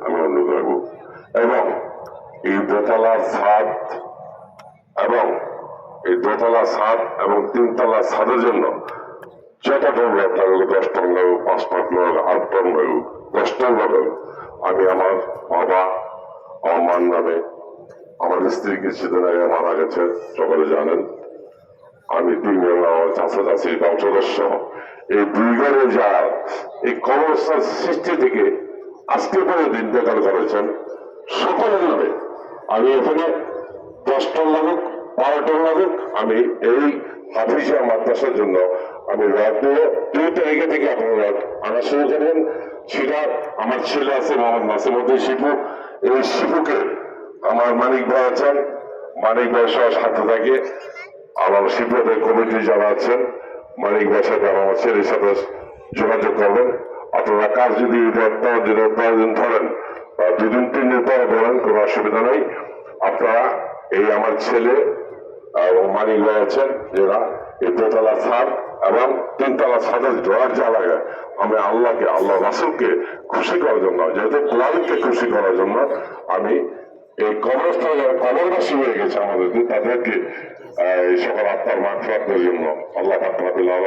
আমি অনুরোধ রাখবো এবং এই দোতলা ছাদ এবং এই দোতলা ছাদ এবং তিনতলা ছাদের জন্য যত টন আপনার 10 টন লাগবে, 5 টন লাগবে, 8 টন লাগবে, 10 টন লাগবে, আমি আমার বাবা আমার মার নামে, আমার স্ত্রী কিছুদিন আগে মারা গেছে, সকলে জানেন, আমি 2 জন আমার চাষা চাষি বংশদর্শ এই 2 ঘরে যা এই কবরস্থান সৃষ্টি থেকে আজকে পর্যন্ত ইন্তেকাল করেছেন সকলের নামে আমি এখানে 10 টন লাগুক 12 টন লাগুক আমি এই হাফিজিয়া মাদ্রাসার জন্য আমি রড নিয়ে 2 তারিখে থেকে আপনারা রড আনা শুরু করবেন। সেটা আমার ছেলে আছে মোহাম্মদ নাসিমউদ্দিন শিপু, এই শিপুকে আমার মানিক ভাই আছেন, মানিক ভাই সহ সাথে থাকে আমার শিপুদের কমিটি যারা আছেন, মানিক ভাইয়ের সাথে আমার ছেলের সাথে যোগাযোগ করবেন। আপনারা কাজ যদি প্রয়োজন ধরেন 2 দিন 3 দিন পরে বলেন, কোনো অসুবিধা নেই। আপনারা এই আমার ছেলে এবং মানিক ভাই আছেন যারা এই দোতলা ছাদ এবং 3তলা ছাদের জোয়ার যা লাগে আমি আল্লাহকে আল্লাহ রাসূলকে খুশি করার জন্য, যেহেতু কোরআনকে খুশি করার জন্য আমি এই কবরস্থানে কবরবাসী হয়ে গেছে আমাদের তাদেরকে এই সকল আত্মার মাগফিরাতের জন্য আল্লাহ পাক রব্বুল আলামিন